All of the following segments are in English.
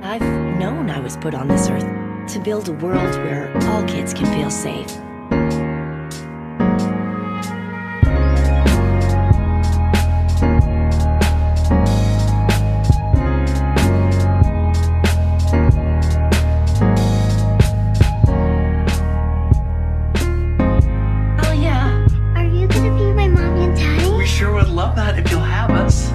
I've known I was put on this earth to build a world where all kids can feel safe. Oh yeah. Are you gonna be my mommy and daddy? We sure would love that if you'll have us.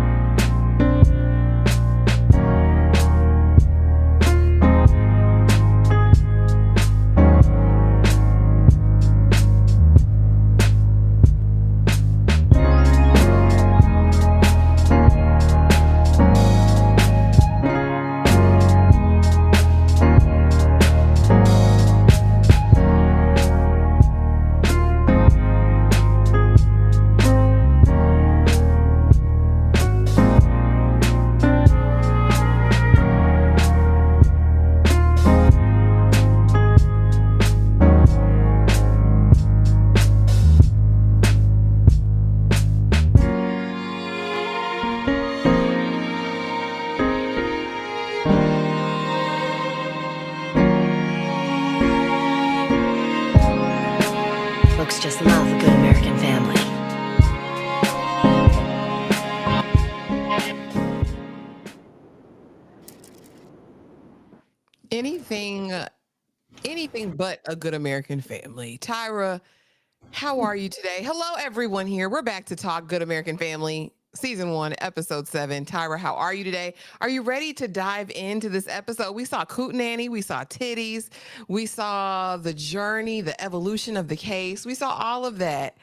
Folks just love a good American family. Anything but a good American family. Tyra, how are you today? Hello, everyone here. We're back to talk Good American Family, Season 1, Episode 7. Tyra, how are you today? Are you ready to dive into this episode? We saw Coot Nanny, we saw titties, we saw the journey, the evolution of the case. We saw all of that.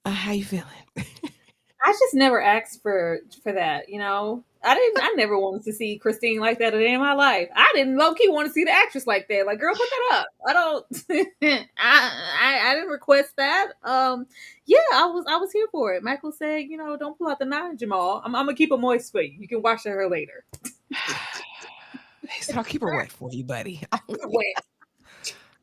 How you feeling? I just never asked for that, you know. I never wanted to see Kristine like that a day in my life. I didn't low key want to see the actress like that. Like, girl, put that up. I don't I didn't request that. Yeah, I was here for it. Michael said, you know, don't pull out the nine, Jamal. I'm gonna keep it moist for you. You can wash her later. He said, I'll keep her wet for you, buddy. Wet.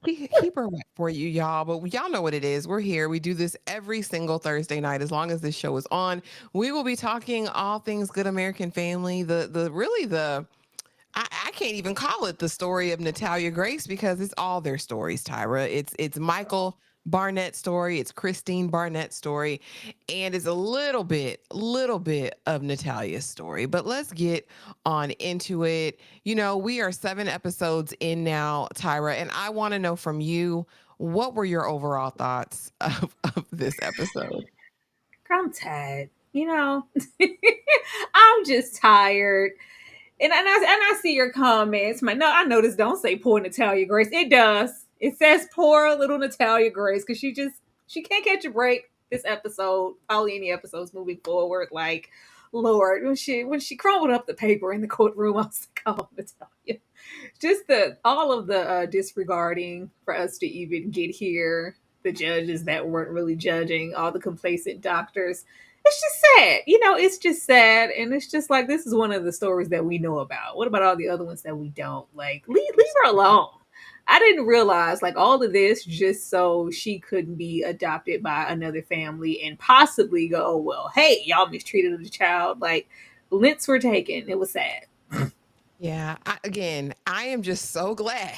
Keep her wet for you, y'all. But y'all know what it is. We're here. We do this every single Thursday night. As long as this show is on, we will be talking all things Good American Family. I can't even call it the story of Natalia Grace because it's all their stories, Tyra. It's Michael Barnett's story. It's Kristine Barnett's story. And it's a little bit of Natalya's story. But let's get on into it. You know, we are 7 episodes in now, Tyra, and I want to know from you, what were your overall thoughts of this episode? I'm tired. You know, I'm just tired. And I see your comments. No, I know this don't say poor Natalia Grace. It does. It says poor little Natalia Grace because she can't catch a break this episode, probably any episodes moving forward. Like, Lord, when she crumbled up the paper in the courtroom, I was like, oh, Natalia. Just all of the disregarding for us to even get here. The judges that weren't really judging, all the complacent doctors. It's just sad. You know, it's just sad. And it's just like, this is one of the stories that we know about. What about all the other ones that we don't? Like, leave her alone. I didn't realize like all of this just so she couldn't be adopted by another family and possibly go, well, hey, y'all mistreated the child. Like, lengths were taken. It was sad. Yeah. I am just so glad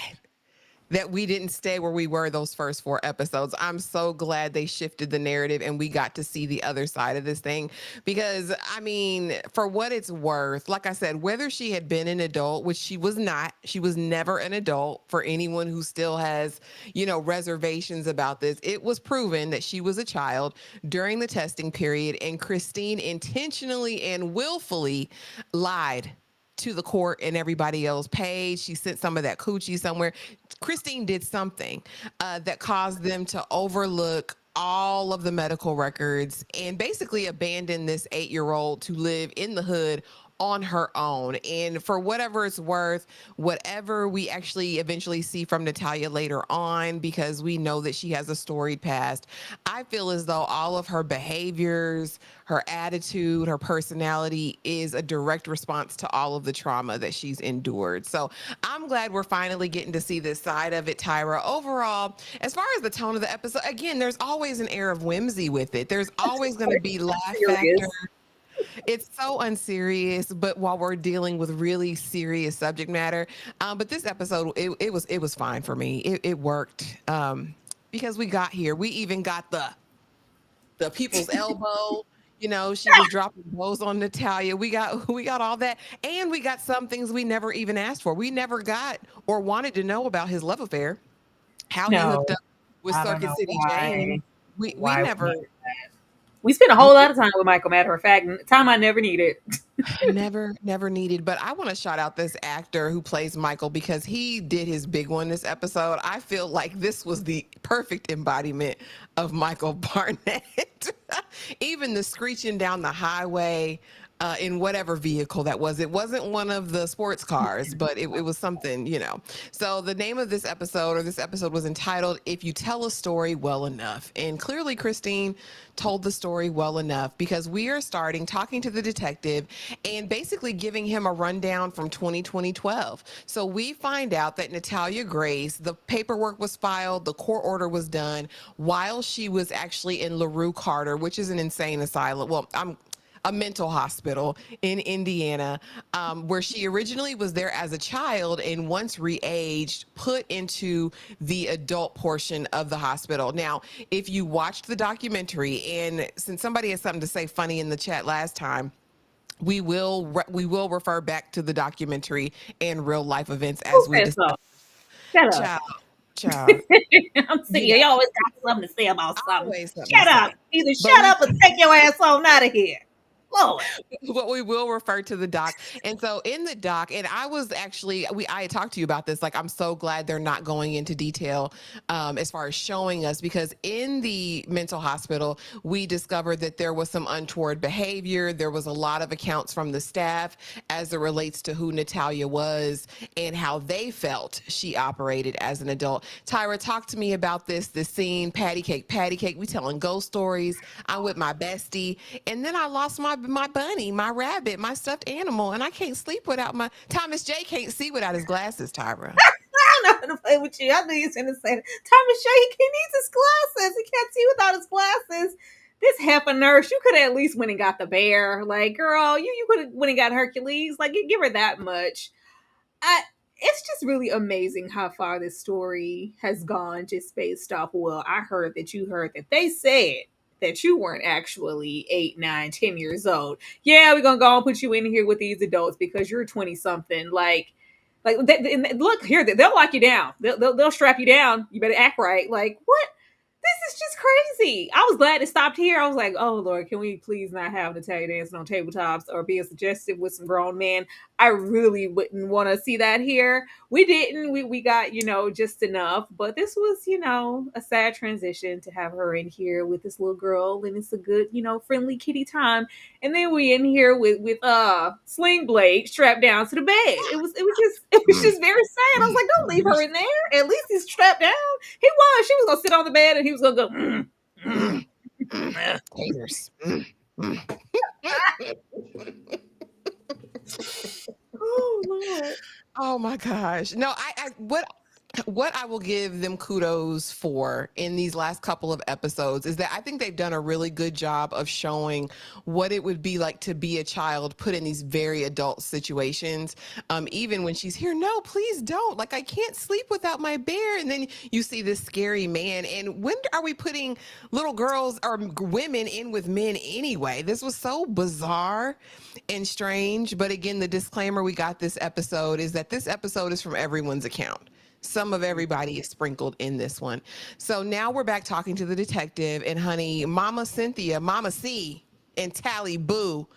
that we didn't stay where we were those first 4 episodes. I'm so glad they shifted the narrative and we got to see the other side of this thing. Because, I mean, for what it's worth, like I said, whether she had been an adult, which she was not, she was never an adult for anyone who still has, you know, reservations about this. It was proven that she was a child during the testing period, and Kristine intentionally and willfully lied to the court and everybody else. Paige, she sent some of that coochie somewhere. Kristine did something that caused them to overlook all of the medical records and basically abandon this 8-year-old to live in the hood on her own. And for whatever it's worth, whatever we actually eventually see from Natalya later on, because we know that she has a storied past, I feel as though all of her behaviors, her attitude, her personality is a direct response to all of the trauma that she's endured. So I'm glad we're finally getting to see this side of it, Tyra. Overall, as far as the tone of the episode, again, there's always an air of whimsy with it. There's always going to be laugh factor. It's so unserious, but while we're dealing with really serious subject matter, but this episode it was fine for me. It worked because we got here. We even got the people's elbow. You know, she was dropping blows on Natalya. We got all that, and we got some things we never even asked for. We never got or wanted to know about his love affair, how he hooked No, up with I don't Circuit know City Jane. why. We Why we never needed that. We spent a whole lot of time with Michael. Matter of fact, time I never needed. never needed. But I want to shout out this actor who plays Michael because he did his big one this episode. I feel like this was the perfect embodiment of Michael Barnett. Even the screeching down the highway in whatever vehicle that was. It wasn't one of the sports cars, but it was something, you know. So the name of this episode was entitled If You Tell a Story Well Enough. And clearly Kristine told the story well enough because we are starting talking to the detective and basically giving him a rundown from 2012. So we find out that Natalia Grace, the paperwork was filed, the court order was done while she was actually in LaRue Carter, which is an insane asylum. Well, a mental hospital in Indiana, where she originally was there as a child and once re-aged, put into the adult portion of the hospital. Now, if you watched the documentary, and since somebody has something to say funny in the chat last time, we will refer back to the documentary and real life events Who as we said discuss. so? Shut up. Child, child, I'm sick of yeah, you always got something to say about something. always something to Shut up. say. Either But shut up or take your ass on out of here. Lord. but we will refer to the doc. And so in the doc, and I had talked to you about this. Like, I'm so glad they're not going into detail as far as showing us, because in the mental hospital, we discovered that there was some untoward behavior. There was a lot of accounts from the staff as it relates to who Natalya was and how they felt she operated as an adult. Tyra, talk to me about this scene, patty cake. We telling ghost stories. I'm with my bestie. And then I lost my bunny, my rabbit, my stuffed animal, and I can't sleep without my Thomas J can't see without his glasses, Tyra. I'm not gonna play with you. I knew you was gonna say that. Thomas Shay, he needs his glasses. He can't see without his glasses. This heifer nurse, you could have at least went and got the bear. Like, girl, you could have went and got Hercules. Like, you give her that much. It's just really amazing how far this story has gone just based off. Well, I heard that they said that you weren't actually 8, 9, 10 years old. Yeah, we're gonna go and put you in here with these adults because you're 20 something. Look here, they'll lock you down. They'll strap you down. You better act right. Like, what? This is just crazy. I was glad it stopped here. I was like, oh Lord, can we please not have Natalia dancing on tabletops or being suggestive with some grown men? I really wouldn't want to see that here. We didn't. We got, just enough. But this was, a sad transition to have her in here with this little girl, and it's a good, friendly kitty time. And then we in here with Sling Blade strapped down to the bed. It was just very sad. I was like, don't leave her in there. At least he's strapped down. He was. She was gonna sit on the bed and he was gonna go. Haters. Oh Lord. Oh my gosh. No, what I will give them kudos for in these last couple of episodes is that I think they've done a really good job of showing what it would be like to be a child put in these very adult situations. Even when she's here, no, please don't. Like, I can't sleep without my bear. And then you see this scary man. And when are we putting little girls or women in with men anyway? This was so bizarre and strange. But again, the disclaimer we got this episode is that this episode is from everyone's account. Some of everybody is sprinkled in this one. So now we're back talking to the detective, and honey, Mama Cynthia, Mama C, and Tally Boo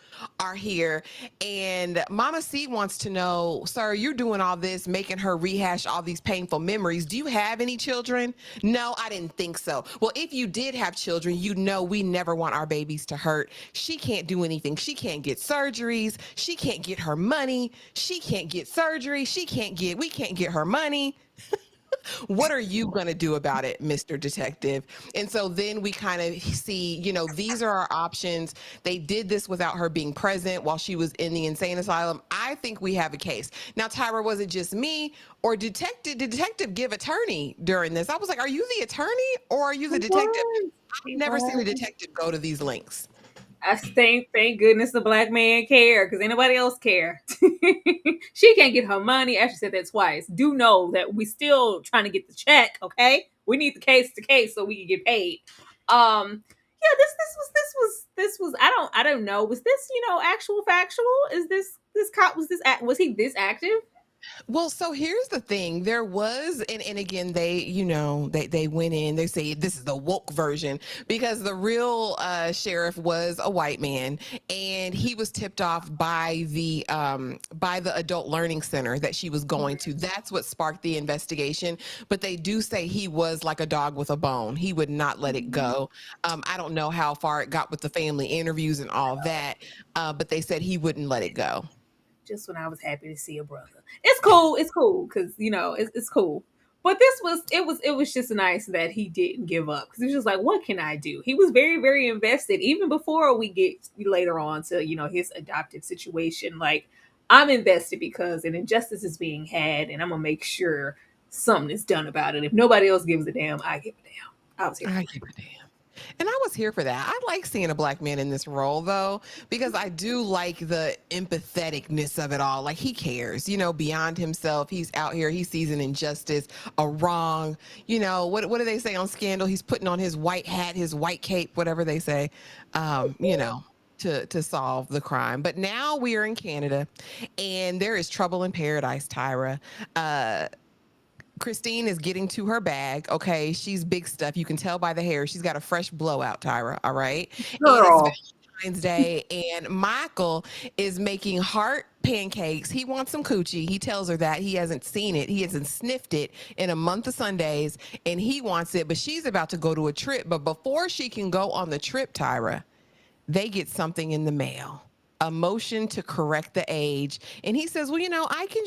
are here. And Mama C wants to know, sir, you're doing all this, making her rehash all these painful memories. Do you have any children? No, I didn't think so. Well, if you did have children, you know we never want our babies to hurt. She can't do anything. She can't get surgeries. She can't get her money. She can't get surgery. We can't get her money. What are you going to do about it, Mr. Detective? And so then we kind of see, these are our options. They did this without her being present while she was in the insane asylum. I think we have a case. Now, Tyra, was it just me, or did detective give attorney during this? I was like, are you the attorney or are you the detective? I've never seen a detective go to these links. I thank goodness the black man care, because anybody else care. She can't get her money. Ashley said that twice. Do know that we still trying to get the check, okay? We need the case to case so we can get paid. Yeah, this was I don't know. Was this, actual factual? Is this cop was he this active? Well, so here's the thing. There was, and again, they went in, they say this is the woke version because the real sheriff was a white man, and he was tipped off by the adult learning center that she was going to. That's what sparked the investigation. But they do say he was like a dog with a bone. He would not let it go. I don't know how far it got with the family interviews and all that, but they said he wouldn't let it go. Just when I was happy to see a brother. It's cool. It's cool because it's cool. But it was just nice that he didn't give up, because he was just like, what can I do? He was very, very invested even before we get later on to his adoptive situation. Like, I'm invested because an injustice is being had, and I'm gonna make sure something is done about it. If nobody else gives a damn, I give a damn. I was here. I give a damn. And I was here for that. I like seeing a black man in this role, though, because I do like the empatheticness of it all. Like, he cares, beyond himself. He's out here. He sees an injustice, a wrong. What do they say on Scandal? He's putting on his white hat, his white cape, whatever they say, to solve the crime. But now we are in Canada, and there is trouble in paradise, Tyra. Kristine is getting to her bag. Okay, she's big stuff. You can tell by the hair. She's got a fresh blowout, Tyra. All right. Girl. And it's Valentine's Day, and Michael is making heart pancakes. He wants some coochie. He tells her that he hasn't seen it. He hasn't sniffed it in a month of Sundays, and he wants it. But she's about to go to a trip. But before she can go on the trip, Tyra, they get something in the mail, a motion to correct the age. And he says, well, I can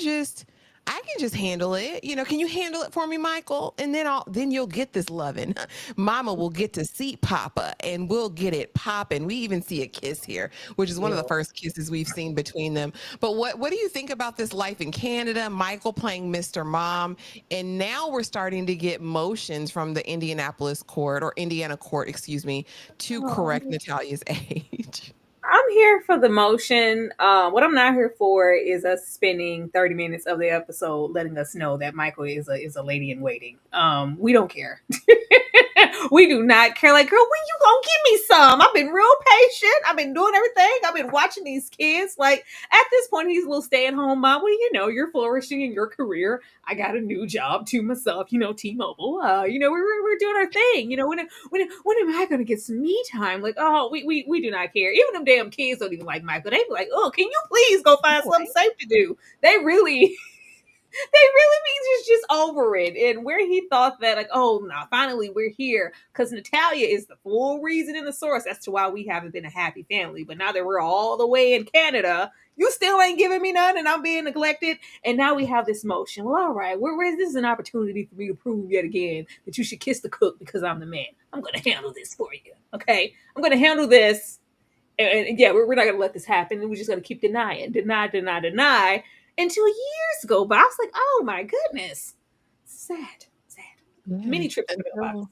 just handle it. Can you handle it for me, Michael? And then you'll get this loving. Mama will get to see Papa, and we'll get it popping. We even see a kiss here, which is one of the first kisses we've seen between them. But what do you think about this life in Canada? Michael playing Mr. Mom, and now we're starting to get motions from the Indiana court, excuse me, to correct Natalya's age. I'm here for the motion. What I'm not here for is us spending 30 minutes of the episode letting us know that Michael is a lady in waiting. We don't care. We do not care. Like, girl, when you gonna give me some? I've been real patient. I've been doing everything. I've been watching these kids. Like, at this point, he's a little stay-at-home mom. Well, you're flourishing in your career. I got a new job to myself, T-Mobile. We're doing our thing. When am I gonna get some me time? Like, oh, we do not care. Even them damn kids don't even like Michael. They be like, oh, can you please go find something safe to do? They really means just over it. And where he thought that, like, oh, no, finally we're here, because Natalya is the full reason and the source as to why we haven't been a happy family. But now that we're all the way in Canada, you still ain't giving me none, and I'm being neglected. And now we have this motion. Well, all right, this is an opportunity for me to prove yet again that you should kiss the cook because I'm the man. I'm going to handle this for you, okay? I'm going to handle this. And yeah, we're not going to let this happen. We're just going to keep deny until years go by. I was like, oh my goodness. Sad. Yeah. Many trips to the box.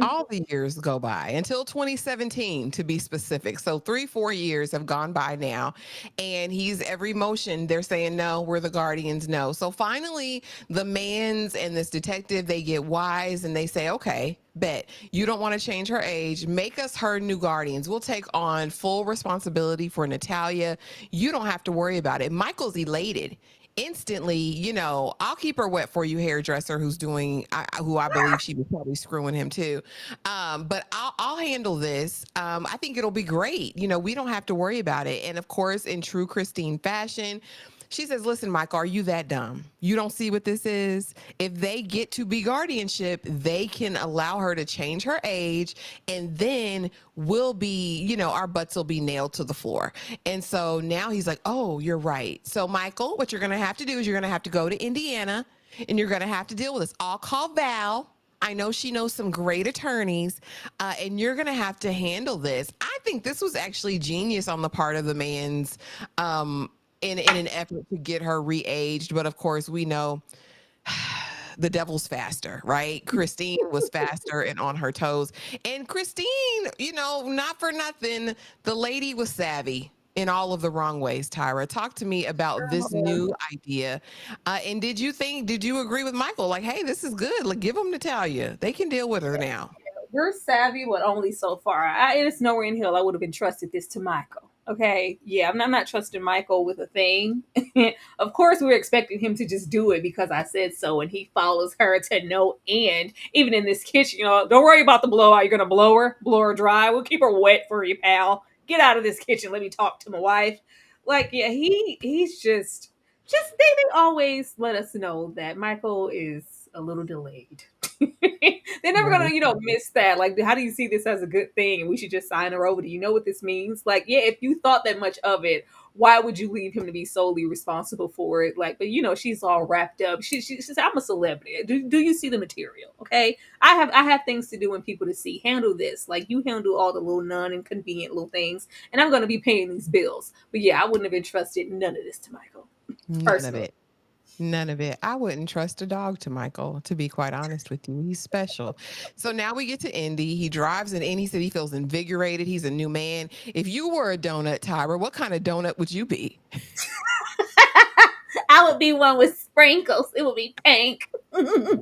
All the years go by until 2017, to be specific. So 3-4 years have gone by now, and he's every motion. They're saying, no, we're the guardians. No. So finally, the mans and this detective, they get wise, and they say, okay, bet you don't want to change her age. Make us her new guardians. We'll take on full responsibility for Natalya. You don't have to worry about it. Michael's elated. Instantly, I'll keep her wet for you, hairdresser, who I believe she was probably screwing him too. But I'll handle this. I think it'll be great. We don't have to worry about it. And of course, in true Kristine fashion, she says, listen, Michael, are you that dumb? You don't see what this is? If they get to be guardianship, they can allow her to change her age, and then we'll be, our butts will be nailed to the floor. And so now he's like, oh, you're right. So Michael, what you're going to have to do is you're going to have to go to Indiana, and you're going to have to deal with this. I'll call Val. I know she knows some great attorneys, and you're going to have to handle this. I think this was actually genius on the part of the man's, in an effort to get her re-aged. But of course, we know the devil's faster, right? Kristine was faster and on her toes. And Kristine, not for nothing, the lady was savvy in all of the wrong ways. Tyra, talk to me about this new idea. And did you agree with Michael? Like, hey, this is good. Like, give them Natalya. They can deal with her now. You're savvy, but only so far. It's nowhere in hell I would have entrusted this to Michael. Okay, yeah, I'm not trusting Michael with a thing. Of course, we're expecting him to just do it because I said so, and he follows her to no end. Even in this kitchen, don't worry about the blowout. You're gonna blow her dry. We'll keep her wet for you, pal. Get out of this kitchen. Let me talk to my wife. Like, yeah, he's just they always let us know that Michael is a little delayed. They're never gonna, miss that. Like, how do you see this as a good thing? And we should just sign her over. Do you know what this means? Like, yeah, if you thought that much of it, why would you leave him to be solely responsible for it? Like, but she's all wrapped up. She says, I'm a celebrity. Do you see the material? Okay, I have things to do and people to see. Handle this. Like, you handle all the little non-inconvenient little things, and I'm gonna be paying these bills. But yeah, I wouldn't have entrusted none of this to Michael. None of it. I wouldn't trust a dog to Michael, to be quite honest with you. He's special. So now we get to Indy. He drives in Indy. He said he feels invigorated. He's a new man. If you were a donut, Tyra, what kind of donut would you be? I would be one with sprinkles. It would be pink. I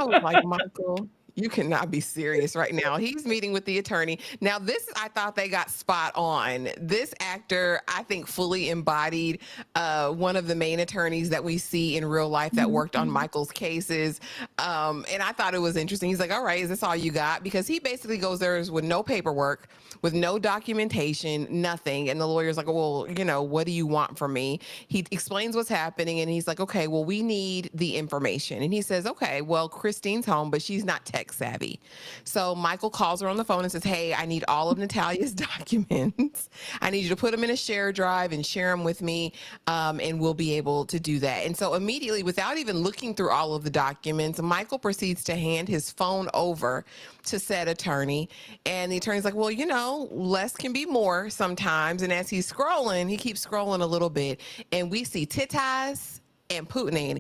was like, Michael, you cannot be serious right now. He's meeting with the attorney. Now, this, I thought they got spot on. This actor, I think, fully embodied one of the main attorneys that we see in real life that worked on Michael's cases. And I thought it was interesting. He's like, all right, is this all you got? Because he basically goes there with no paperwork, with no documentation, nothing. And the lawyer's like, well, what do you want from me? He explains what's happening. And he's like, okay, well, we need the information. And he says, okay, well, Kristine's home, but she's not tech savvy. So Michael calls her on the phone and says, hey, I need all of Natalya's documents. I need you to put them in a share drive and share them with me, and we'll be able to do that. And so immediately, without even looking through all of the documents, Michael proceeds to hand his phone over to said attorney. And the attorney's like, well, less can be more sometimes. And as he's scrolling, he keeps scrolling a little bit, and we see Titties and Pootananny,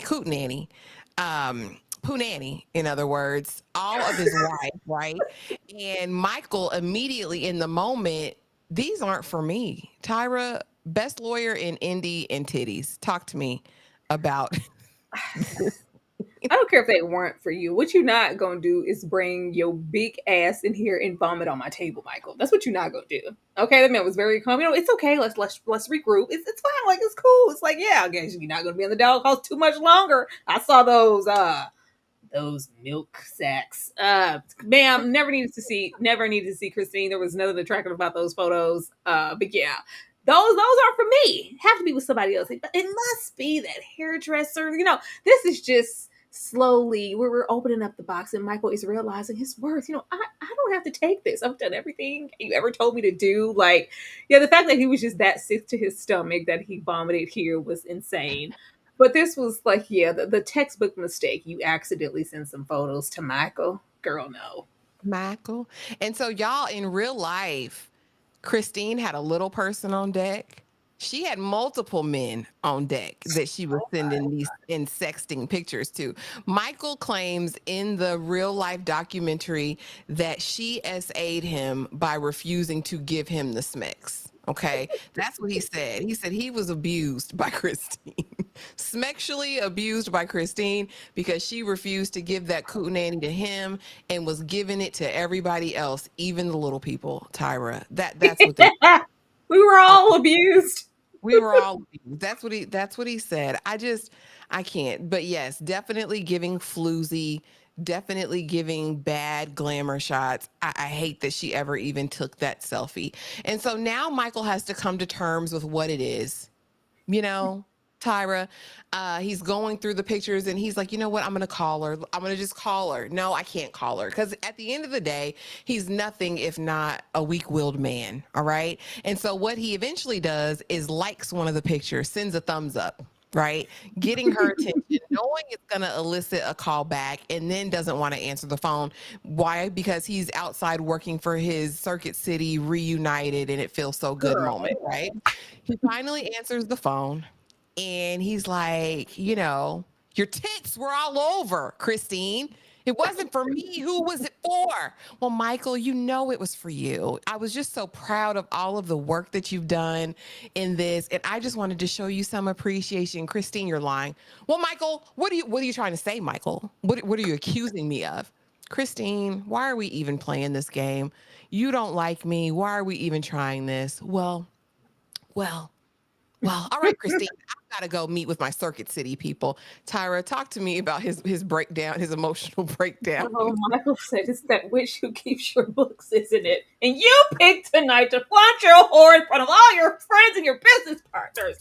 Poonanny, in other words, all of his wife, right? And Michael immediately in the moment, these aren't for me. Tyra, best lawyer in Indy and titties. Talk to me about I don't care if they weren't for you. What you're not gonna do is bring your big ass in here and vomit on my table, Michael. That's what you're not gonna do. Okay, that man was very calm. It's okay. Let's regroup. It's fine. Like, it's cool. It's like, yeah, I guess you're not gonna be in the doghouse too much longer. I saw those milk sacks. Ma'am, never needed to see Kristine. There was nothing attractive about those photos. But yeah, those aren't for me. Have to be with somebody else. But it must be that hairdresser. This is just slowly we're opening up the box, and Michael is realizing his worth. I don't have to take this. I've done everything you ever told me to do. Like, yeah, the fact that he was just that sick to his stomach that he vomited here was insane. But this was like, yeah, the textbook mistake. You accidentally sent some photos to Michael. Girl, no. Michael. And so y'all, in real life, Kristine had a little person on deck. She had multiple men on deck that she was sending these and sexting pictures to. Michael claims in the real life documentary that she SA'd him by refusing to give him the smecks. Okay, that's what he said. He said he was abused by Kristine, sexually abused by Kristine, because she refused to give that cootananny to him and was giving it to everybody else, even the little people. Tyra, that's what they. We were all abused. We were all abused. That's what he said. I can't. But yes, definitely giving floozy, definitely giving bad glamour shots. I hate that she ever even took that selfie. And so now Michael has to come to terms with what it is. Tyra, he's going through the pictures and he's like, you know what? I'm going to call her. I'm going to just call her. No, I can't call her. Because at the end of the day, he's nothing if not a weak-willed man. All right. And so what he eventually does is likes one of the pictures, sends a thumbs up. Right, getting her attention, knowing it's going to elicit a call back, and then doesn't want to answer the phone. Why? Because he's outside working for his Circuit City reunited and it feels so good moment, right? He finally answers the phone, And he's like, your tits were all over, Kristine. It wasn't for me. Who was it for? Well, Michael, it was for you. I was just so proud of all of the work that you've done in this. And I just wanted to show you some appreciation. Kristine, you're lying. Well, Michael, what are you trying to say, Michael? What are you accusing me of? Kristine, why are we even playing this game? You don't like me. Why are we even trying this? Well, all right, Kristine, I've got to go meet with my Circuit City people. Tyra, talk to me about his breakdown, his emotional breakdown. Oh, Michael said it's that witch who keeps your books, isn't it? And you picked tonight to flaunt your whore in front of all your friends and your business partners.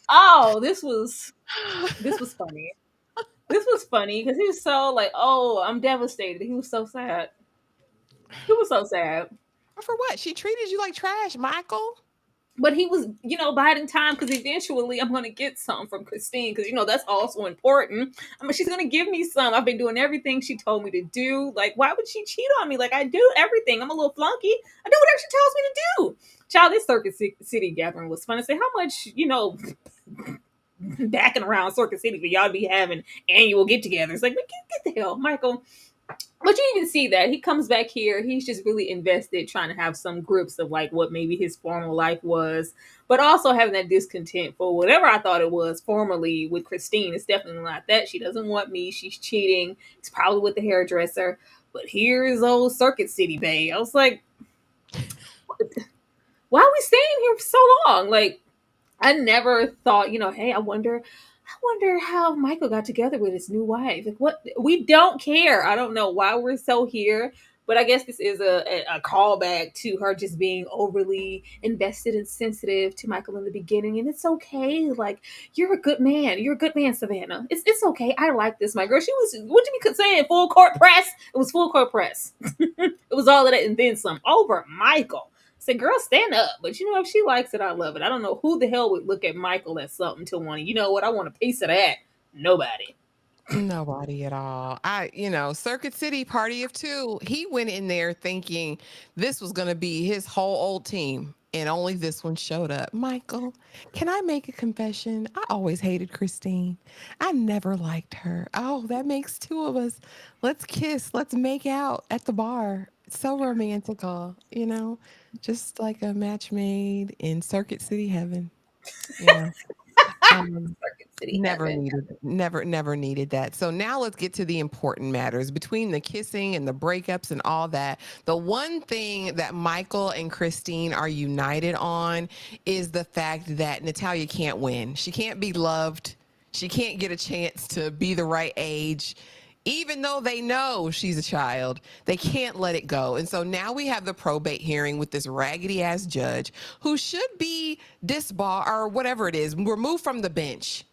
Oh, this was funny. This was funny because he was so like, oh, I'm devastated. He was so sad. He was so sad. For what? She treated you like trash, Michael. But he was, biding time because eventually I'm going to get some from Kristine because, that's also important. I mean, she's going to give me some. I've been doing everything she told me to do. Like, why would she cheat on me? Like, I do everything. I'm a little flunky. I do whatever she tells me to do. Child, this Circuit City gathering was fun. I say, how much, backing around Circuit City for y'all to be having annual get-togethers? Like, get the hell, Michael. But you even see that he comes back here. He's just really invested trying to have some grips of like what maybe his former life was, but also having that discontent for whatever I thought it was formerly with Kristine. It's definitely not that. She doesn't want me. She's cheating. It's probably with the hairdresser. But here's old Circuit City Bay. I was like, why are we staying here for so long? Like, I never thought, hey, I wonder how Michael got together with his new wife. Like, what? We don't care. I don't know why we're so here, but I guess this is a callback to her just being overly invested and sensitive to Michael in the beginning, and it's okay. Like, you're a good man. You're a good man, Savannah. It's okay. I like this, my girl. She was, what did we say, full court press? It was full court press. It was all of that and then some over Michael. Say, girl, stand up. But if she likes it, I love it. I don't know who the hell would look at Michael as something to want to, you know what, I want a piece of that. Nobody. Nobody at all. Circuit City party of two. He went in there thinking this was going to be his whole old team, and only this one showed up. Michael, can I make a confession? I always hated Kristine. I never liked her. Oh, that makes two of us. Let's kiss. Let's make out at the bar. It's so romantical, just like a match made in Circuit City heaven. Yeah. Circuit City heaven. Never needed that. So now let's get to the important matters between the kissing and the breakups and all that. The one thing that Michael and Kristine are united on is the fact that Natalya can't win. She can't be loved. She can't get a chance to be the right age. Even though they know she's a child, they can't let it go. And so now we have the probate hearing with this raggedy ass judge who should be disbarred or whatever it is, removed from the bench.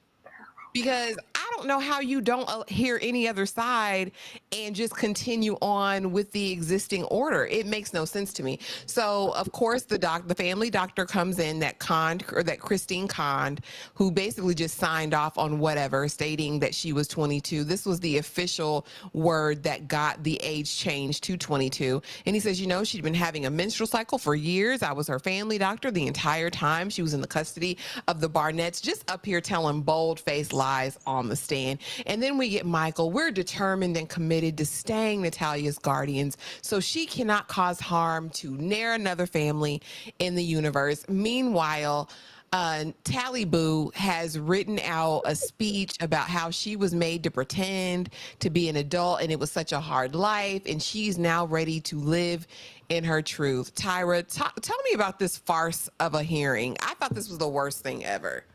Because I don't know how you don't hear any other side and just continue on with the existing order. It makes no sense to me. So, of course, the family doctor comes in that Kristine conned, who basically just signed off on whatever, stating that she was 22. This was the official word that got the age changed to 22. And he says, she'd been having a menstrual cycle for years. I was her family doctor the entire time. She was in the custody of the Barnetts, just up here telling bold-faced lies on the stand. And then we get Michael. We're determined and committed to staying Natalya's guardians so she cannot cause harm to ne'er another family in the universe. Meanwhile, Tally Boo has written out a speech about how she was made to pretend to be an adult and it was such a hard life, and she's now ready to live in her truth. Tyra, tell me about this farce of a hearing. I thought this was the worst thing ever.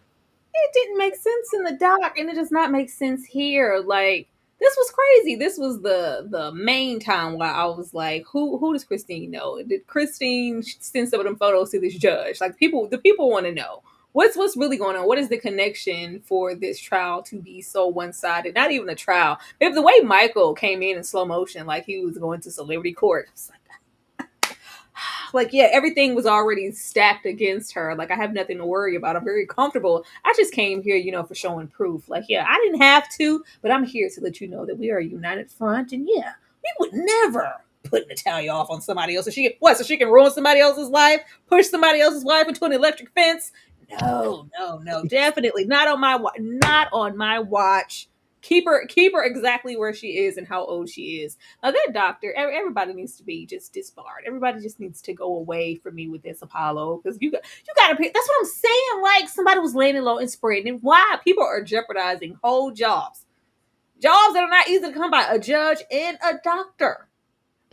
It didn't make sense in the doc, and it does not make sense here. Like, this was crazy. This was the main time where I was like, who does Kristine know? Did Kristine send some of them photos to this judge? Like, the people want to know what's really going on. What is the connection for this trial to be so one-sided? Not even a trial. If the way Michael came in slow motion, like he was going to celebrity court, it's like, yeah, everything was already stacked against her. Like, I have nothing to worry about. I'm very comfortable. I just came here, for showing proof. Like, yeah, I didn't have to, but I'm here to let you know that we are a united front. And yeah, we would never put Natalya off on somebody else. So she can ruin somebody else's life, push somebody else's wife into an electric fence. No, definitely not on my watch. Keep her exactly where she is and how old she is. Now that doctor, everybody needs to be just disbarred. Everybody just needs to go away from me with this Apollo, because you got to pick. That's what I'm saying. Like, somebody was laying low and spreading. And why people are jeopardizing whole jobs that are not easy to come by, a judge and a doctor.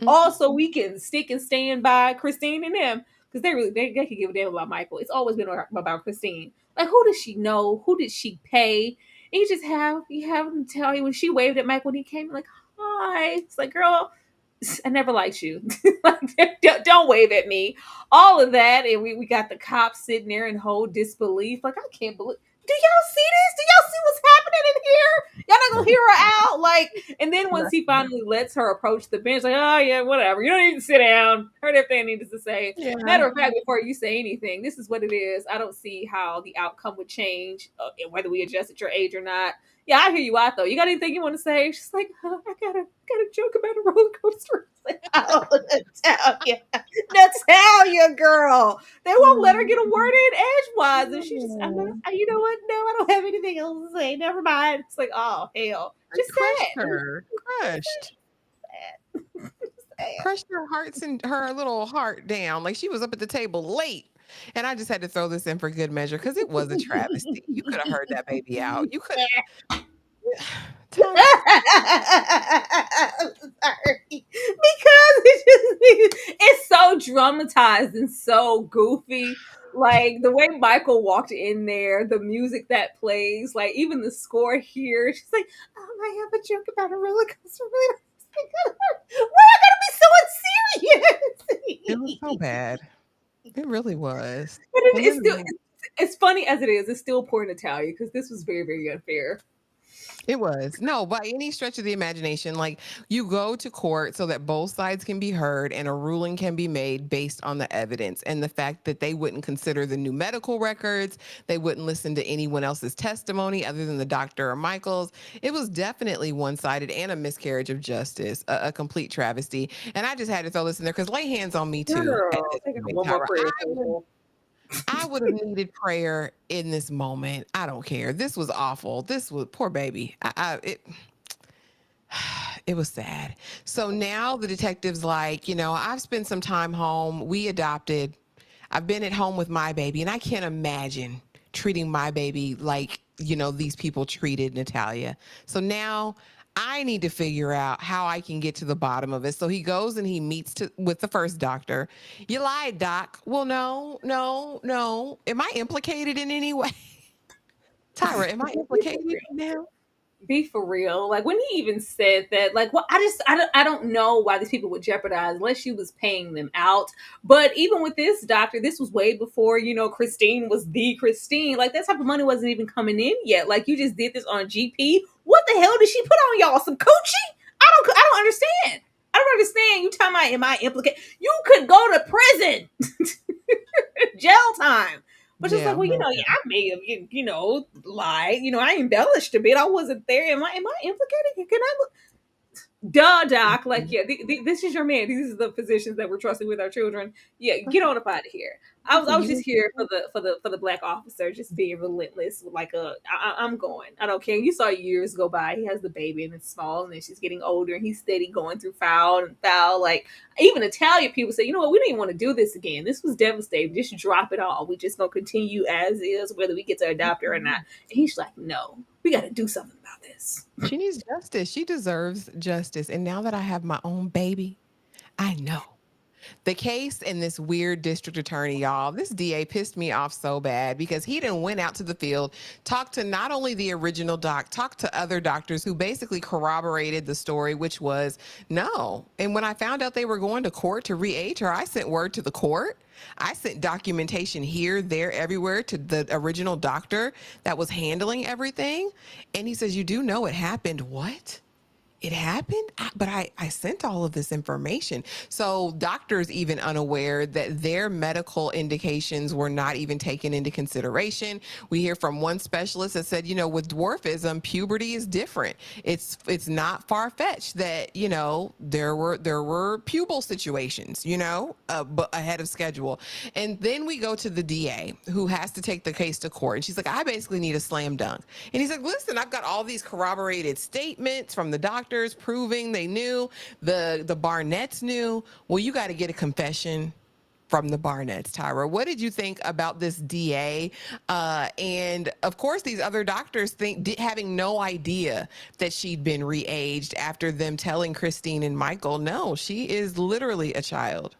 Also, we can stick and stand by Kristine and them, because they can give a damn about Michael. It's always been about Kristine. Like, who does she know? Who did she pay? And you have them tell you when she waved at Mike when he came, like, hi. It's like, girl, I never liked you. Like, don't wave at me. All of that, and we got the cops sitting there in whole disbelief. Like, I can't believe. Do y'all see this? Do y'all see what's happening in here? Y'all not gonna hear her out? Like, and then once he finally lets her approach the bench, like, oh yeah, whatever. You don't need to sit down. Heard everything I needed to say. Yeah. Matter of fact, before you say anything, this is what it is. I don't see how the outcome would change, whether we adjust at your age or not. Yeah, I hear you out though. You got anything you want to say? She's like, oh, I got a joke about a roller coaster. Like, oh, Natalya, girl. They won't let her get a word in edgewise, and she's just, you know what? No, I don't have anything else to say. Never mind. It's like, oh hell, just crushed her hearts and her little heart down. Like, she was up at the table late. And I just had to throw this in for good measure, because it was a travesty. You could have heard that baby out. You could. I'm sorry, because it's so dramatized and so goofy. Like, the way Michael walked in there, the music that plays, like even the score here. She's like, I have a joke about a roller coaster. Really, we're gonna be so serious. It was so bad. It really was. But it's funny as it is. It's still poor Natalya, because this was very, very unfair. It was. No, by any stretch of the imagination, like, you go to court so that both sides can be heard and a ruling can be made based on the evidence, and the fact that they wouldn't consider the new medical records, they wouldn't listen to anyone else's testimony other than the doctor or Michael's. It was definitely one-sided and a miscarriage of justice, a complete travesty. And I just had to throw this in there, because lay hands on me too. Girl, I would have needed prayer in this moment. I don't care. This was awful. This was poor baby. It was sad. So now the detective's like, I've spent some time home. We adopted. I've been at home with my baby, and I can't imagine treating my baby like, these people treated Natalya. So now I need to figure out how I can get to the bottom of it. So he goes and he meets with the first doctor. You lied, doc. Well, no. Am I implicated in any way? Tyra, am I implicated now? Be for real. Like, when he even said that, like, well, I don't know why these people would jeopardize unless she was paying them out. But even with this doctor, this was way before, Kristine was the Kristine. Like, that type of money wasn't even coming in yet. Like, you just did this on GP. What the hell did she put on y'all? Some coochie? I don't understand. I don't understand. You talking about, am I implicated? You could go to prison. Jail time. But just like, well, I may have, lied. I embellished a bit. I wasn't there. Am I implicated? Can I look? Duh, doc. Like, yeah, this is your man. These are the physicians that we're trusting with our children. Yeah, get on up out of here. I was just here for the black officer, just being relentless. Like, I'm going. I don't care. You saw years go by. He has the baby and it's small, and then she's getting older, and he's steady going through foul. Like, even Italian people say, you know what? We didn't want to do this again. This was devastating. Just drop it all. We just gonna continue as is, whether we get to adopt her or not. And he's like, no, we got to do something about this. She needs justice. She deserves justice. And now that I have my own baby, I know. The case in this weird district attorney, y'all, this DA pissed me off so bad, because he done went out to the field, talked to not only the original doc, talked to other doctors who basically corroborated the story, which was no. And when I found out they were going to court to re-age her, I sent word to the court. I sent documentation here, there, everywhere to the original doctor that was handling everything. And he says, you do know it happened. What? it happened, but I sent all of this information. So doctors even unaware that their medical indications were not even taken into consideration. We hear from one specialist that said, with dwarfism, puberty is different. It's not far-fetched that, there were pubal situations, but ahead of schedule. And then we go to the DA who has to take the case to court. And she's like, I basically need a slam dunk. And he's like, listen, I've got all these corroborated statements from the doctors proving they knew, the Barnetts knew. Well, you got to get a confession from the Barnetts. Tyra, what did you think about this DA? And of course, these other doctors having no idea that she'd been re-aged after them telling Kristine and Michael, no, she is literally a child.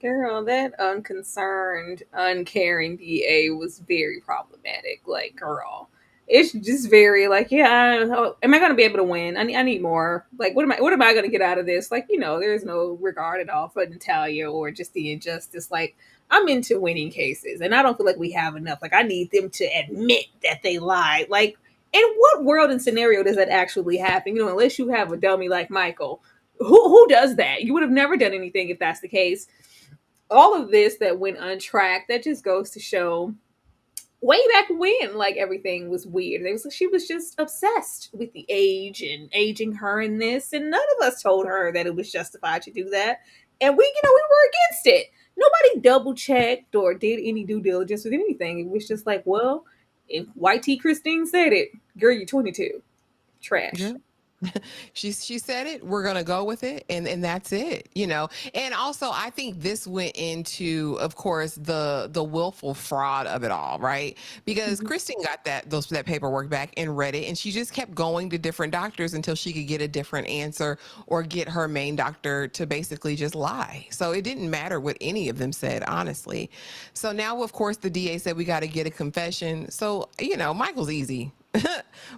Girl, that unconcerned, uncaring DA was very problematic. Like, girl, it's just very like, yeah, am I going to be able to win? I need more. Like, what am I going to get out of this? Like, there's no regard at all for Natalya or just the injustice. Like, I'm into winning cases, and I don't feel like we have enough. Like, I need them to admit that they lied. Like, in what world and scenario does that actually happen? Unless you have a dummy like Michael, who does that? You would have never done anything if that's the case. All of this that went untracked, that just goes to show way back when, like, everything was weird. She was just obsessed with the age and aging her in this, and none of us told her that it was justified to do that. And we were against it. Nobody double checked or did any due diligence with anything. It was just like, well, if YT Kristine said it, girl, you're 22. Trash. Yeah. She said it, we're gonna go with it, and that's it, and also I think this went into, of course, the willful fraud of it all, right? Because Kristine got that paperwork back and read it, and she just kept going to different doctors until she could get a different answer or get her main doctor to basically just lie. So it didn't matter what any of them said, honestly. So now, of course, the DA said we got to get a confession. So Michael's easy.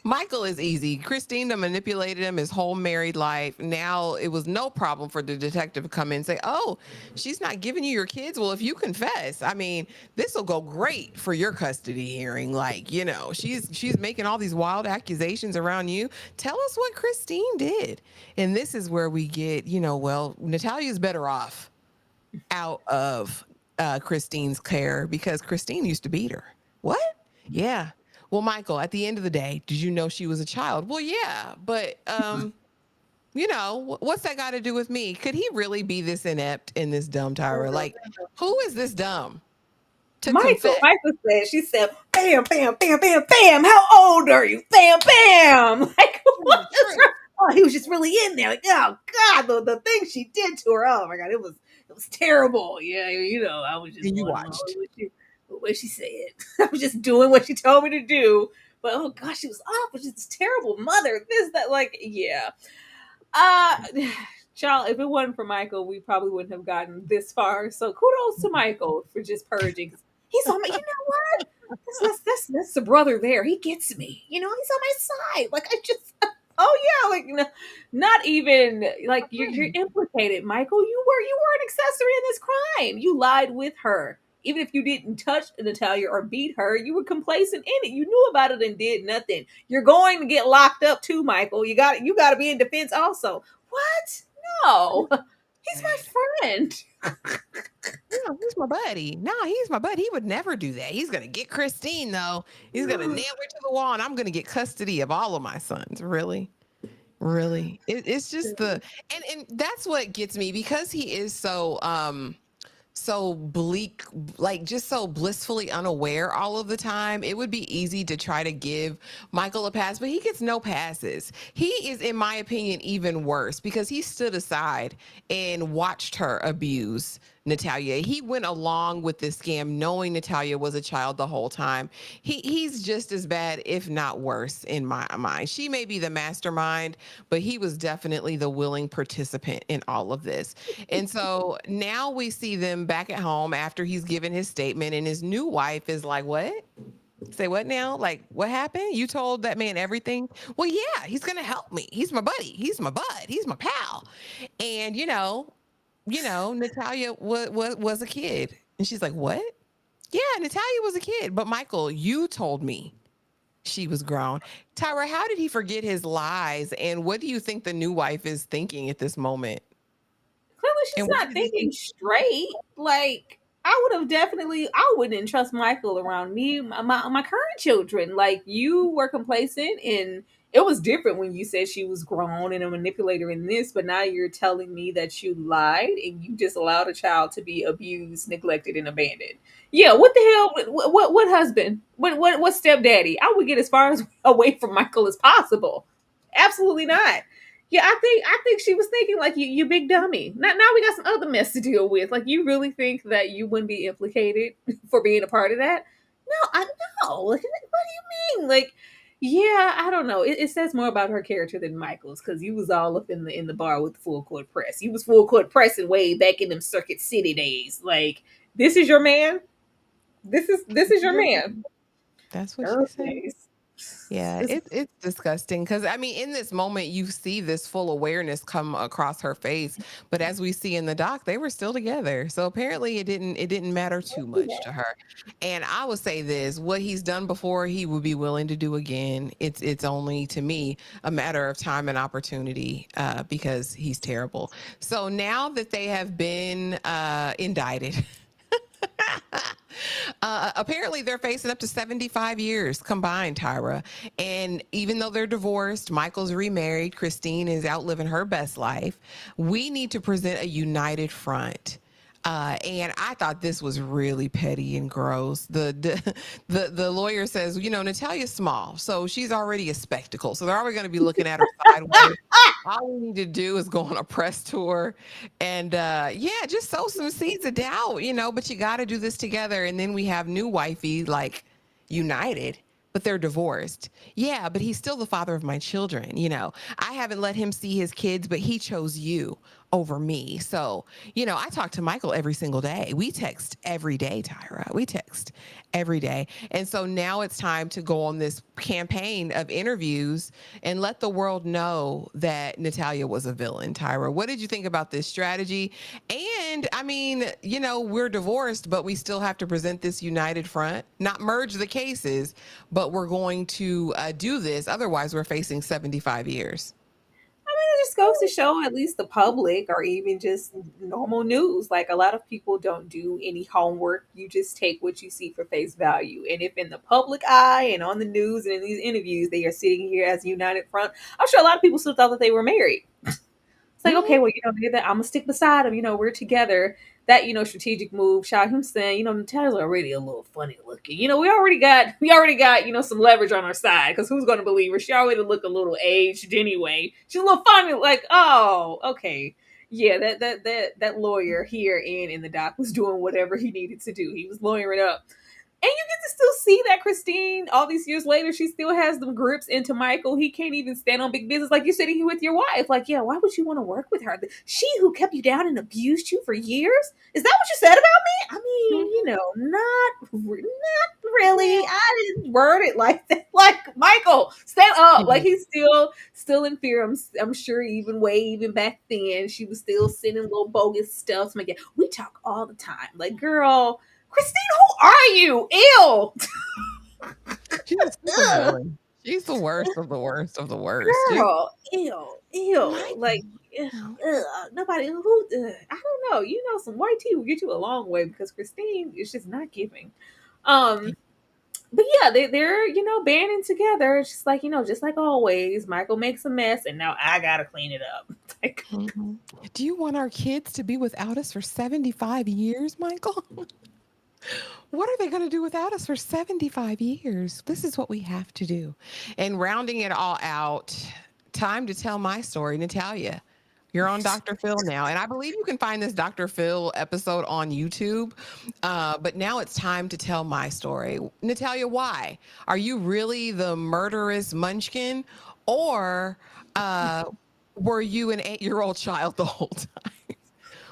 Michael is easy. Kristine manipulated him his whole married life. Now it was no problem for the detective to come in and say, oh, she's not giving you your kids. Well, if you confess, I mean, this will go great for your custody hearing. Like, she's making all these wild accusations around you. Tell us what Kristine did. And this is where we get, well, Natalya's better off out of Kristine's care because Kristine used to beat her. What? Yeah. Well, Michael, at the end of the day, did you know she was a child? Well, yeah, but what's that got to do with me? Could he really be this inept and this dumb, Tyra? Like, who is this dumb to confess? Michael said, she said, bam, bam, bam, bam, bam. How old are you? Bam, bam. Like, what is wrong? Oh, he was just really in there. Like, oh God, the things she did to her. Oh my God, it was terrible. Yeah, I was just. And you watched. What she said. I was just doing what she told me to do. But oh gosh, she was awful. She's this terrible mother. This, that, like, yeah. Child, if it wasn't for Michael, we probably wouldn't have gotten this far. So kudos to Michael for just purging. He's on my, what? That's the brother there. He gets me. He's on my side. Like, I just, oh yeah, like, not even, like, you're implicated, Michael. You were an accessory in this crime. You lied with her. Even if you didn't touch Natalya or beat her, you were complacent in it. You knew about it and did nothing. You're going to get locked up too, Michael. You got to be in defense also. What? No. He's my friend. No, he's my buddy. No, he's my buddy. He would never do that. He's going to get Kristine, though. He's going to nail her to the wall, and I'm going to get custody of all of my sons. Really? Really? It's just and that's what gets me, because he is so bleak, like, just so blissfully unaware all of the time. It would be easy to try to give Michael a pass, but he gets no passes. He is, in my opinion, even worse because he stood aside and watched her abuse Natalya. He went along with this scam knowing Natalya was a child the whole time. He's just as bad, if not worse, in my mind. She may be the mastermind, but he was definitely the willing participant in all of this. And so now we see them back at home after he's given his statement, and his new wife is like, what? Say what now? Like, what happened? You told that man everything? Well, yeah, he's going to help me. He's my buddy. He's my bud. He's my pal. And, Natalya was a kid. And she's like, what? Yeah, Natalya was a kid. But Michael, you told me She was grown. Tyra, how did he forget his lies? And what do you think the new wife is thinking at this moment? Clearly she's And why not did this thinking straight. Like, I would have definitely, I wouldn't trust Michael around me, my current children. Like, you were complacent, and it was different when you said she was grown and a manipulator in this, but now you're telling me that you lied and you just allowed a child to be abused, neglected, and abandoned. Yeah, what the hell? What husband? What stepdaddy? I would get as far as away from Michael as possible. Absolutely not. Yeah, I think she was thinking like you big dummy. Now we got some other mess to deal with. Like, you really think that you wouldn't be implicated for being a part of that? No, I know. Like, what do you mean? Like, yeah, I don't know. It says more about her character than Michael's, because you was all up in the bar with the full court press. You was full court pressing way back in them Circuit City days. Like, this is your man. This is your man. That's what she said. Thursdays. Yeah, it's disgusting because I mean, in this moment, you see this full awareness come across her face, but as we see in the doc, they were still together. So apparently, it didn't matter too much to her. And I would say this: what he's done before, he would be willing to do again. It's only to me a matter of time and opportunity because he's terrible. So now that they have been indicted. Apparently, they're facing up to 75 years combined, Tyra. And even though they're divorced, Michael's remarried, Kristine is out living her best life. We need to present a united front. And I thought this was really petty and gross. The lawyer says, Natalya's small, so she's already a spectacle. So they're already going to be looking at her sideways. All we need to do is go on a press tour and yeah, just sow some seeds of doubt, but you got to do this together. And then we have new wifey, like, united, but they're divorced. Yeah, but he's still the father of my children. I haven't let him see his kids, but he chose you over me. So, I talk to Michael every single day. We text every day, Tyra. We text every day. And so now it's time to go on this campaign of interviews and let the world know that Natalya was a villain, Tyra. What did you think about this strategy? And I mean, we're divorced, but we still have to present this united front, not merge the cases, but we're going to do this. Otherwise, we're facing 75 years. It just goes to show, at least the public or even just normal news, like, a lot of people don't do any homework. You just take what you see for face value. And if in the public eye and on the news and in these interviews they are sitting here as a united front, I'm sure a lot of people still thought that they were married. It's like, okay, well, that I'm gonna stick beside him. We're together. That, strategic move. Shot him saying, Natalya's already a little funny looking. We already got some leverage on our side, because who's gonna believe her? She already look a little aged anyway. She's a little funny. Like, oh, okay, yeah. That lawyer here and in the doc was doing whatever he needed to do. He was lawyering up. And you get to still see that Kristine, all these years later, she still has them grips into Michael. He can't even stand on big business. Like, you're sitting here with your wife. Like, yeah, why would you want to work with her? She who kept you down and abused you for years? Is that what you said about me? I mean, not really. I didn't word it like that. Like, Michael, stand up. Like, he's still in fear. I'm sure even back then, she was still sending little bogus stuff. So, like, yeah, we talk all the time. Like, girl, Kristine, who are you? Ew. She's a super villain. She's the worst of the worst of the worst. Girl, ew. Like, nobody I don't know. Some white tea will get you a long way, because Kristine is just not giving. But yeah, they're banding together. It's just like, just like always, Michael makes a mess, and now I gotta clean it up. Like, do you want our kids to be without us for 75 years, Michael? What are they going to do without us for 75 years? This is what we have to do. And rounding it all out, time to tell my story, Natalya. You're on Dr. Phil now. And I believe you can find this Dr. Phil episode on YouTube. But now it's time to tell my story. Natalya, why? Are you really the murderous munchkin? Or were you an 8-year-old child the whole time?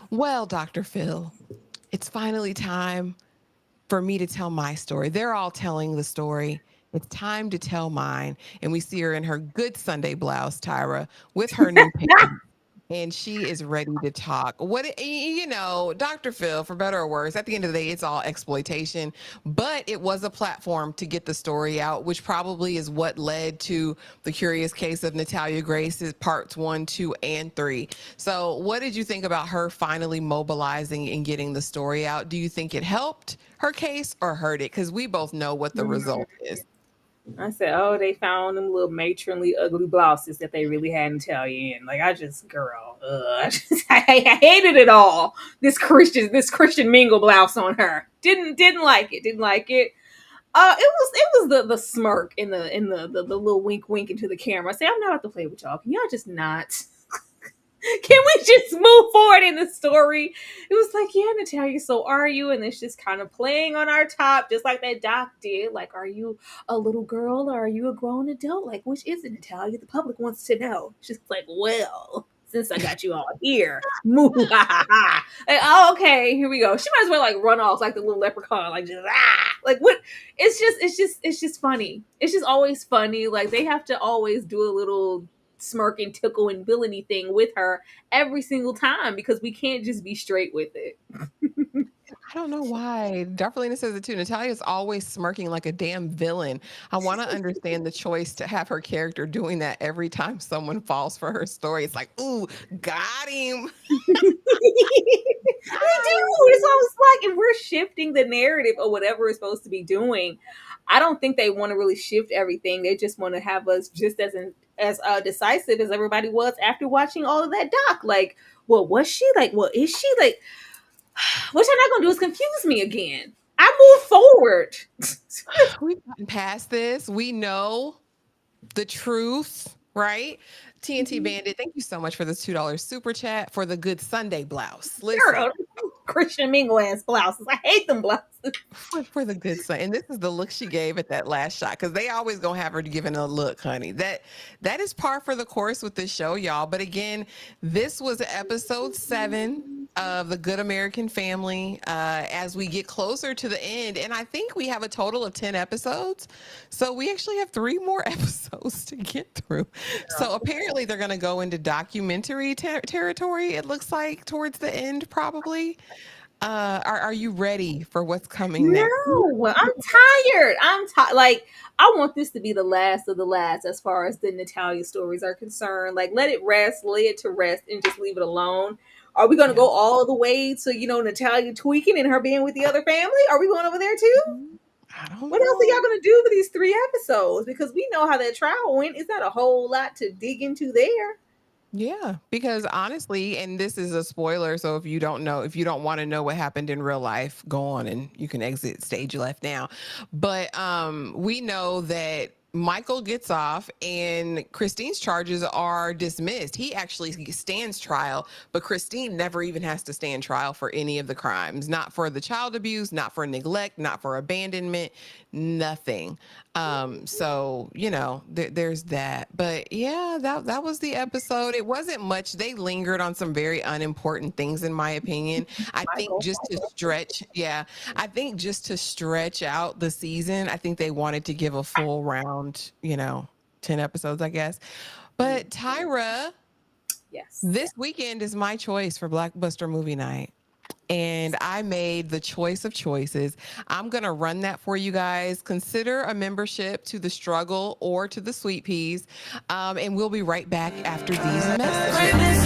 Well, Dr. Phil, it's finally time for me to tell my story. They're all telling the story. It's time to tell mine. And we see her in her good Sunday blouse, Tyra, with her new pants. and she is ready to talk. Dr. Phil, for better or worse, at the end of the day, it's all exploitation, but it was a platform to get the story out, which probably is what led to the curious case of Natalia Grace's parts 1, 2, and 3. So what did you think about her finally mobilizing and getting the story out? Do you think it helped her case or hurt it? Because we both know what the result is. I said, oh, they found them little matronly, ugly blouses that they really hadn't tell you in. Like, girl, I hated it all. This Christian mingle blouse on her. Didn't like it. Didn't like it. It was the smirk in the little wink into the camera. I say, I'm not about to play with y'all. Can y'all just not? Can we just move forward in the story? It was like, yeah, Natalia, so are you? And it's just kind of playing on our top, just like that doc did. Like, are you a little girl or are you a grown adult? Like, which is it, Natalia? The public wants to know. Just like, well, since I got you all here, move. Oh, okay, here we go. She might as well like run off like the little leprechaun, like just like what? It's just funny. It's just always funny. Like they have to always do a little smirk and tickle and villainy thing with her every single time because we can't just be straight with it. I don't know why. Darlene says it too. Natalia's always smirking like a damn villain. I want to understand the choice to have her character doing that every time someone falls for her story. It's like, ooh, got him. They do. It's always like, if we're shifting the narrative or whatever it's supposed to be doing, I don't think they want to really shift everything. They just want to have us just as decisive as everybody was after watching all of that doc. Like, well, was she? Like, well, is she? Like, what you're not gonna do is confuse me again. I move forward. We've gotten past this. We know the truth, right? TNT Bandit, thank you so much for this $2 super chat for the good Sunday blouse. Listen. Girl, Christian mingle ass blouses. I hate them blouses. For the good son. And this is the look she gave at that last shot, because they always gonna have her giving a look, honey. That is par for the course with this show, y'all. But again, this was episode 7 of The Good American Family. As we get closer to the end, and I think we have a total of 10 episodes, so we actually have 3 more episodes to get through. So apparently they're gonna go into documentary territory, it looks like, towards the end, probably. Are you ready for what's coming next? No, I'm tired. Like, I want this to be the last of the last as far as the Natalia stories are concerned. Like, let it rest, lay it to rest, and just leave it alone. Are we going to go all the way to, Natalia tweaking and her being with the other family? Are we going over there too? I don't What know. else are y'all going to do for these 3 episodes? Because we know how that trial went. It's not a whole lot to dig into there. Yeah, because honestly, and this is a spoiler, so if you don't want to know what happened in real life, go on and you can exit stage left now. But we know that Michael gets off and Kristine's charges are dismissed. He actually stands trial, but Kristine never even has to stand trial for any of the crimes, not for the child abuse, not for neglect, not for abandonment, nothing. So there's that. But yeah, that was the episode. It wasn't much. They lingered on some very unimportant things, in my opinion. I think just to stretch out the season, I think they wanted to give a full round, 10 episodes, I guess. But Tyra, Yes. this weekend is my choice for Blockbuster movie night. And I made the choice of choices. I'm going to run that for you guys. Consider a membership to the Struggle or to the Sweet Peas. And we'll be right back after these messages.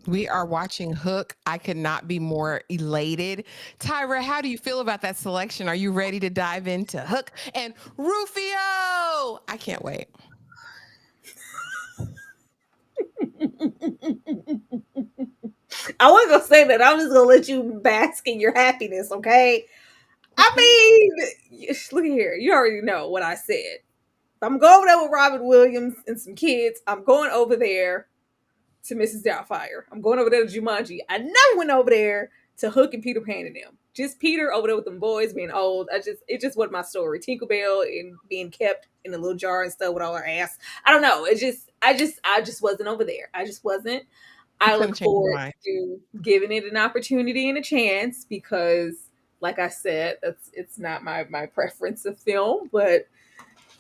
We are watching Hook. I could not be more elated. Tyra, how do you feel about that selection? Are you ready to dive into Hook and Rufio? I can't wait. I wasn't gonna say that. I'm just gonna let you bask in your happiness, okay? I mean, look here. You already know what I said. I'm going over there with Robin Williams and some kids. I'm going over there to Mrs. Doubtfire. I'm going over there to Jumanji. I never went over there to Hook and Peter Pan and them. Just Peter over there with them boys being old. It just wasn't my story. Tinkerbell and being kept in a little jar and stuff with all her ass. I don't know. I just wasn't over there. I just wasn't. I look forward to giving it an opportunity and a chance because, like I said, it's not my preference of film, but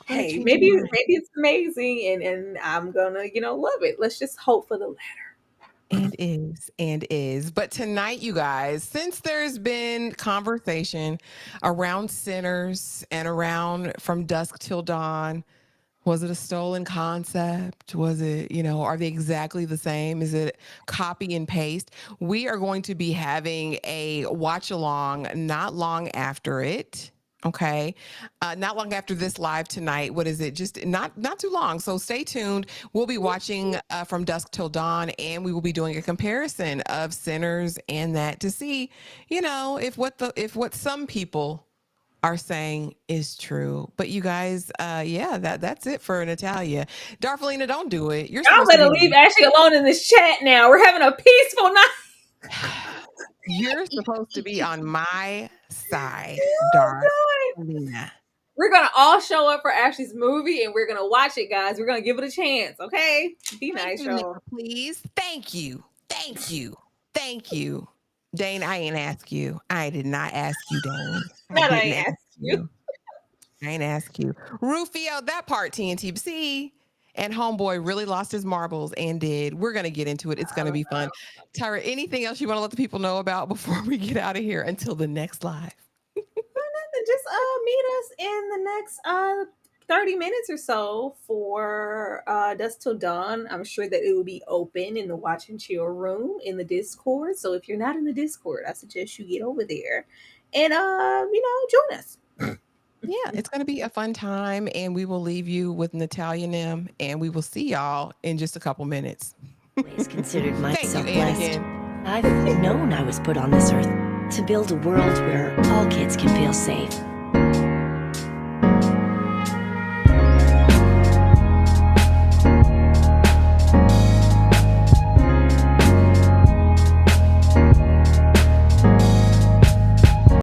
hey, maybe it's amazing and I'm gonna, love it. Let's just hope for the latter. And is. But tonight, you guys, since there's been conversation around Sinners and around From Dusk Till Dawn, was it a stolen concept? Was it, are they exactly the same? Is it copy and paste? We are going to be having a watch along not long after it. Okay. Not long after this live tonight. What is it? Just not too long. So stay tuned. We'll be watching From Dusk Till Dawn, and we will be doing a comparison of Sinners and that to see, if what some people are saying is true. But you guys, that's it for Natalya. Darfelina, don't do it. Y'all better leave Ashley alone in this chat now. We're having a peaceful night. You're supposed to be on my side, Darfelina. We're gonna all show up for Ashley's movie and we're gonna watch it, guys. We're gonna give it a chance, okay? Be nice, y'all. Please. Thank you. Dane, I ain't ask you. I did not ask you, Dane. I ain't ask you. I ain't ask you. Rufio, that part, TNT. See, and homeboy really lost his marbles and did. We're going to get into it. It's going to be fun. Tyra, anything else you want to let the people know about before we get out of here until the next live? Nothing. Just meet us in the next 30 minutes or so for Dusk Till Dawn. I'm sure that it will be open in the Watch and Chill room in the Discord. So if you're not in the Discord, I suggest you get over there and join us. Yeah, it's going to be a fun time, and we will leave you with Natalya Nim, and we will see y'all in just a couple minutes. I always considered myself Thank you, blessed. I've known I was put on this earth to build a world where all kids can feel safe.